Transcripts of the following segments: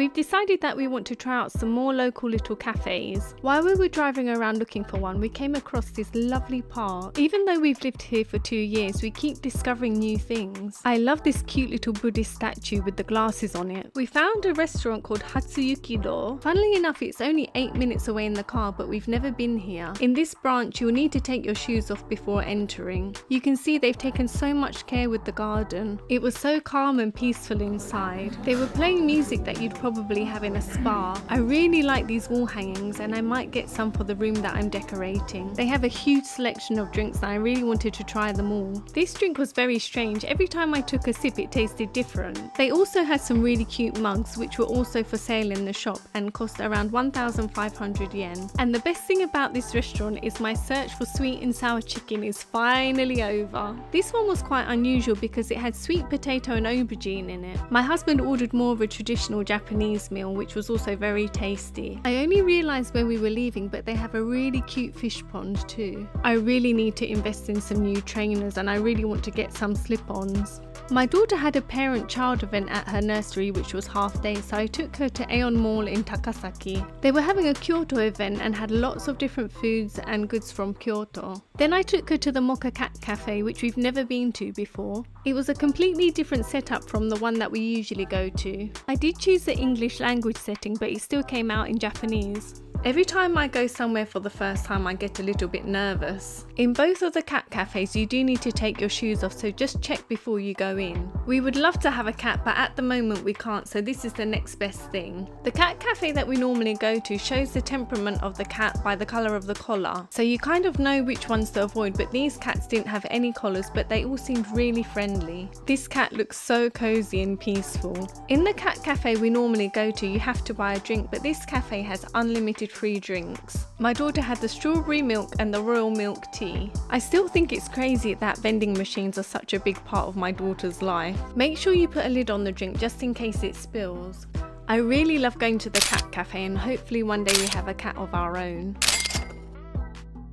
we've decided that we want to try out some more local little cafes. While we were driving around looking for one, we came across this lovely park. Even though we've lived here for 2 years, we keep discovering new things. I love this cute little Buddhist statue with the glasses on it. We found a restaurant called Hatsuyuki-do. Funnily enough, it's only 8 minutes away in the car, but we've never been here. In this branch, you'll need to take your shoes off before entering. You can see they've taken so much care with the garden. It was so calm and peaceful inside. They were playing music that you'd probably have in a spa. I really like these wall hangings and I might get some for the room that I'm decorating. They have a huge selection of drinks and I really wanted to try them all. This drink was very strange. Every time I took a sip it tasted different. They also had some really cute mugs which were also for sale in the shop and cost around 1,500 yen. And the best thing about this restaurant is my search for sweet and sour chicken is finally over. This one was quite unusual because it had sweet potato and aubergine in it. My husband ordered more of a traditional Japanese meal which was also very tasty. I only realised when we were leaving, but they have a really cute fish pond too. I really need to invest in some new trainers and I really want to get some slip-ons. My daughter had a parent-child event at her nursery which was half day, so I took her to Aeon Mall in Takasaki. They were having a Kyoto event and had lots of different foods and goods from Kyoto. Then I took her to the Mocha Cat Cafe, which we've never been to before. It was a completely different setup from the one that we usually go to. I did choose the English language setting, but it still came out in Japanese. Every time I go somewhere for the first time I get a little bit nervous. In both of the cat cafes you do need to take your shoes off, so just check before you go in. We would love to have a cat, but at the moment we can't, so this is the next best thing. The cat cafe that we normally go to shows the temperament of the cat by the colour of the collar, so you kind of know which ones to avoid, but these cats didn't have any collars but they all seemed really friendly. This cat looks so cozy and peaceful. In the cat cafe we normally go to you have to buy a drink, but this cafe has unlimited free drinks. My daughter had the strawberry milk and the royal milk tea. I still think it's crazy that vending machines are such a big part of my daughter's life. Make sure you put a lid on the drink just in case it spills. I really love going to the cat cafe and hopefully one day we have a cat of our own.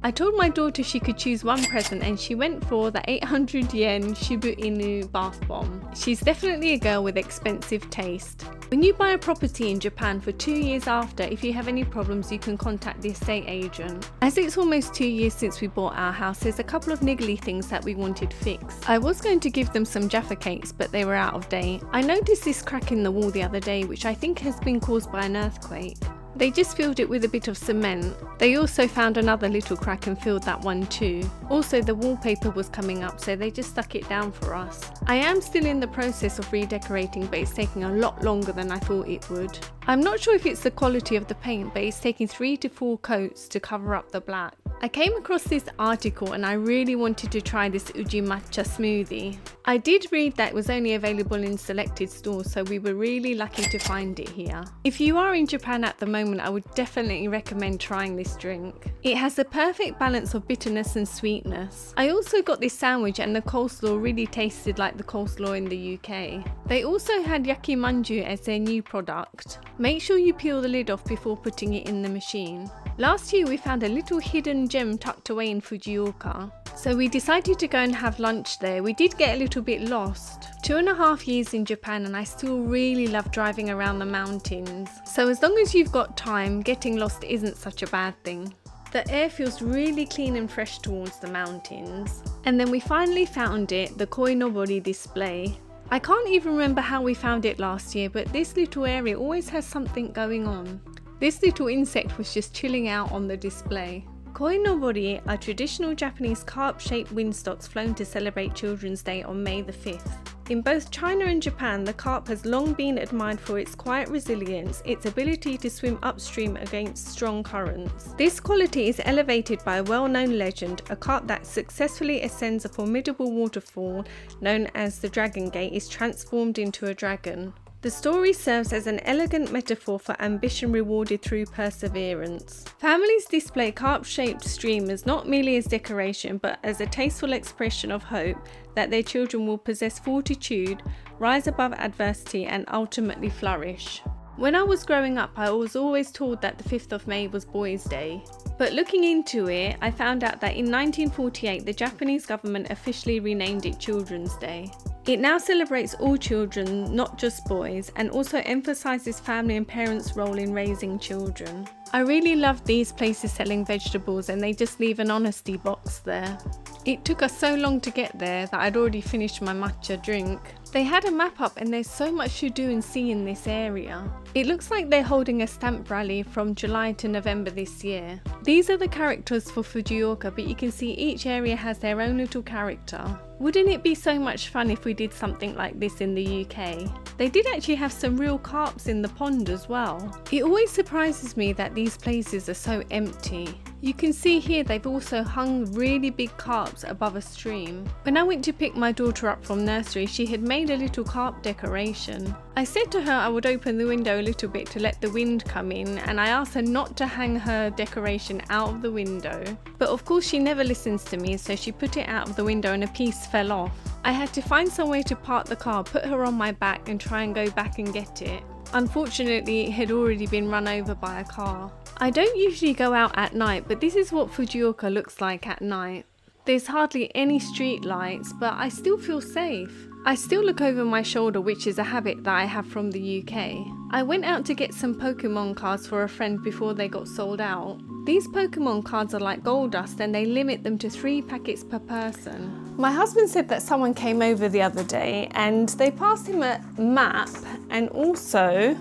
I told my daughter she could choose one present and she went for the 800 yen Shibu Inu bath bomb. She's definitely a girl with expensive taste. When you buy a property in Japan for 2 years after, if you have any problems you can contact the estate agent. As it's almost 2 years since we bought our house, there's a couple of niggly things that we wanted fixed. I was going to give them some Jaffa cakes but they were out of date. I noticed this crack in the wall the other day which I think has been caused by an earthquake. They just filled it with a bit of cement. They also found another little crack and filled that one too. Also the wallpaper was coming up, so they just stuck it down for us. I am still in the process of redecorating, but it's taking a lot longer than I thought it would. I'm not sure if it's the quality of the paint, but it's taking 3 to 4 coats to cover up the black. I came across this article and I really wanted to try this uji matcha smoothie. I did read that it was only available in selected stores, so we were really lucky to find it here. If you are in Japan at the moment, I would definitely recommend trying this drink. It has a perfect balance of bitterness and sweetness. I also got this sandwich and the coleslaw really tasted like the coleslaw in the UK. They also had yakimanju as their new product. Make sure you peel the lid off before putting it in the machine. Last year we found a little hidden gem tucked away in Fujioka, so we decided to go and have lunch there. We did get a little bit lost. 2.5 years in Japan and I still really love driving around the mountains. So as long as you've got time, getting lost isn't such a bad thing. The air feels really clean and fresh towards the mountains. And then we finally found it, the Koinobori display. I can't even remember how we found it last year, but this little area always has something going on. This little insect was just chilling out on the display. Koinobori are traditional Japanese carp-shaped windstocks flown to celebrate Children's Day on May the 5th. In both China and Japan, the carp has long been admired for its quiet resilience, its ability to swim upstream against strong currents. This quality is elevated by a well-known legend. A carp that successfully ascends a formidable waterfall known as the Dragon Gate is transformed into a dragon. The story serves as an elegant metaphor for ambition rewarded through perseverance. Families display carp-shaped streamers not merely as decoration but as a tasteful expression of hope that their children will possess fortitude, rise above adversity and ultimately flourish. When I was growing up, I was always told that the 5th of May was Boys' Day. But looking into it, I found out that in 1948 the Japanese government officially renamed it Children's Day. It now celebrates all children, not just boys, and also emphasises family and parents' role in raising children. I really love these places selling vegetables, and they just leave an honesty box there. It took us so long to get there that I'd already finished my matcha drink. They had a map up and there's so much to do and see in this area. It looks like they're holding a stamp rally from July to November this year. These are the characters for Fukuoka, but you can see each area has their own little character. Wouldn't it be so much fun if we did something like this in the UK? They did actually have some real carps in the pond as well. It always surprises me that these places are so empty. You can see here they've also hung really big carps above a stream. When I went to pick my daughter up from nursery, she had made a little carp decoration. I said to her I would open the window a little bit to let the wind come in, and I asked her not to hang her decoration out of the window. But of course she never listens to me, so she put it out of the window and a piece fell off. I had to find somewhere to park the car, put her on my back and try and go back and get it. Unfortunately, it had already been run over by a car. I don't usually go out at night, but this is what Fukuoka looks like at night. There's hardly any street lights, but I still feel safe. I still look over my shoulder, which is a habit that I have from the UK. I went out to get some Pokemon cards for a friend before they got sold out. These Pokemon cards are like gold dust and they limit them to 3 packets per person. My husband said that someone came over the other day and they passed him a map and also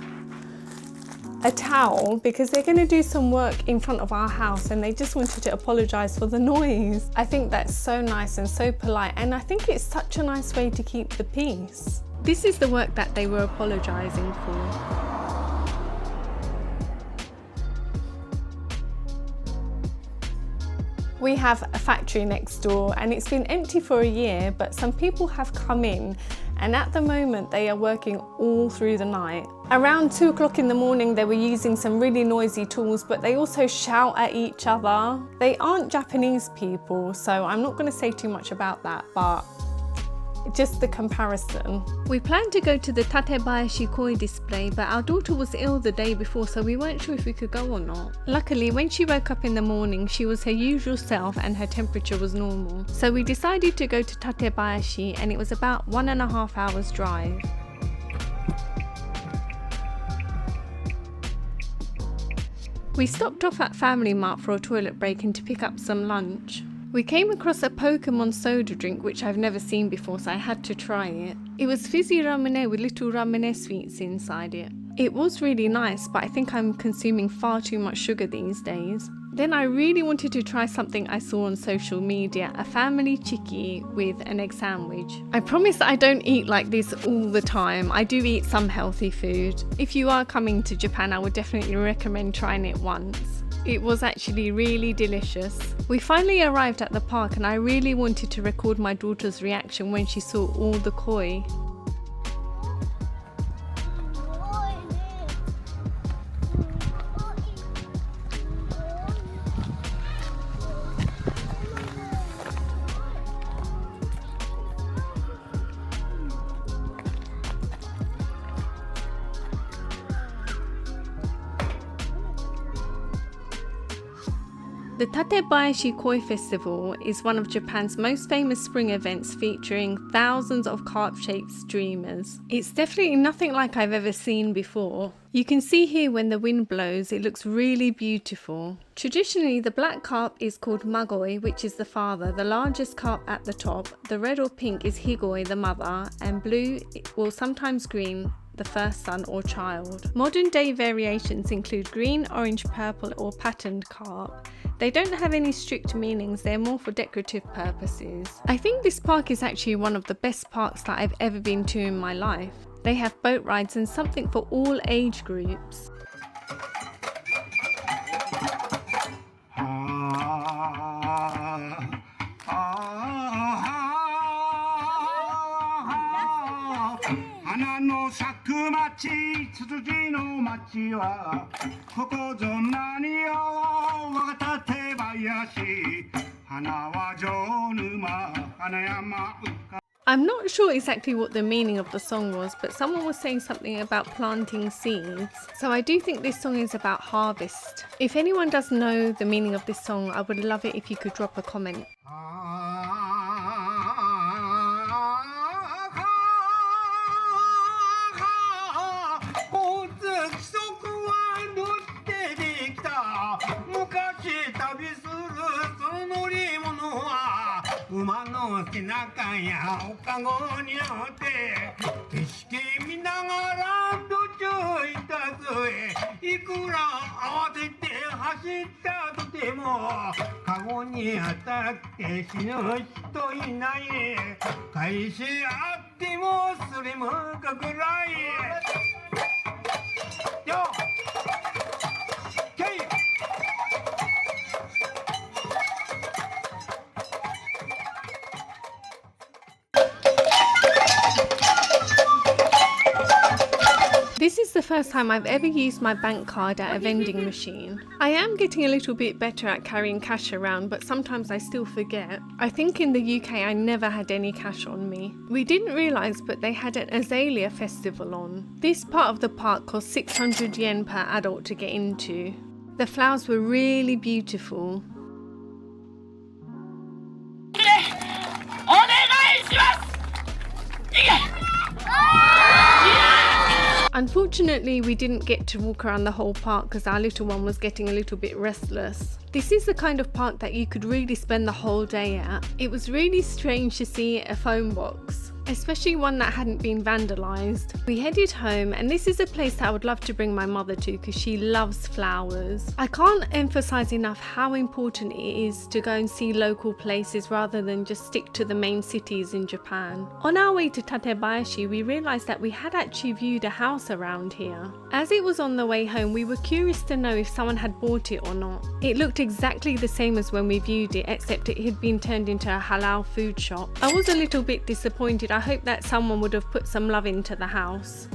a towel because they're going to do some work in front of our house and they just wanted to apologise for the noise. I think that's so nice and so polite, and I think it's such a nice way to keep the peace. This is the work that they were apologising for. We have a factory next door and it's been empty for a year, but some people have come in and at the moment they are working all through the night. Around 2 o'clock in the morning they were using some really noisy tools, but they also shout at each other. They aren't Japanese people, so I'm not going to say too much about that, but just the comparison. We planned to go to the Tatebayashi koi display, but our daughter was ill the day before, so we weren't sure if we could go or not. Luckily, when she woke up in the morning, she was her usual self and her temperature was normal. So we decided to go to Tatebayashi, and it was about 1.5 hours drive. We stopped off at Family Mart for a toilet break and to pick up some lunch. We came across a Pokemon soda drink which I've never seen before, so I had to try it. It was fizzy ramune with little ramune sweets inside it. It was really nice, but I think I'm consuming far too much sugar these days. Then I really wanted to try something I saw on social media, a family chiki with an egg sandwich. I promise I don't eat like this all the time. I do eat some healthy food. If you are coming to Japan, I would definitely recommend trying it once. It was actually really delicious. We finally arrived at the park and I really wanted to record my daughter's reaction when she saw all the koi. The Tatebayashi Koi Festival is one of Japan's most famous spring events featuring thousands of carp-shaped streamers. It's definitely nothing like I've ever seen before. You can see here when the wind blows, it looks really beautiful. Traditionally, the black carp is called magoi, which is the father, the largest carp at the top. The red or pink is higoi, the mother, and blue, or sometimes green, the first son or child. Modern day variations include green, orange, purple, or patterned carp. They don't have any strict meanings, they're more for decorative purposes. I think this park is actually one of the best parks that I've ever been to in my life. They have boat rides and something for all age groups. I'm not sure exactly what the meaning of the song was, but someone was saying something about planting seeds. So I do think this song is about harvest. If anyone does know the meaning of this song, I would love it if you could drop a comment. の背中やおかごにあって景色見ながら途中いたぜいくら慌てて走ったとてもカゴに当たって死ぬ人いない返し合ってもそれもかくらいよけいThis is the first time I've ever used my bank card at a vending machine. I am getting a little bit better at carrying cash around, but sometimes I still forget. I think in the UK I never had any cash on me. We didn't realise, but they had an azalea festival on. This part of the park cost 600 yen per adult to get into. The flowers were really beautiful. Unfortunately, we didn't get to walk around the whole park because our little one was getting a little bit restless. This is the kind of park that you could really spend the whole day at. It was really strange to see a phone box, especially one that hadn't been vandalised. We headed home, and this is a place that I would love to bring my mother to because she loves flowers. I can't emphasize enough how important it is to go and see local places rather than just stick to the main cities in Japan. On our way to Tatebayashi, we realized that we had actually viewed a house around here. As it was on the way home, we were curious to know if someone had bought it or not. It looked exactly the same as when we viewed it, except it had been turned into a halal food shop. I was a little bit disappointed. I hope that someone would have put some love into the house.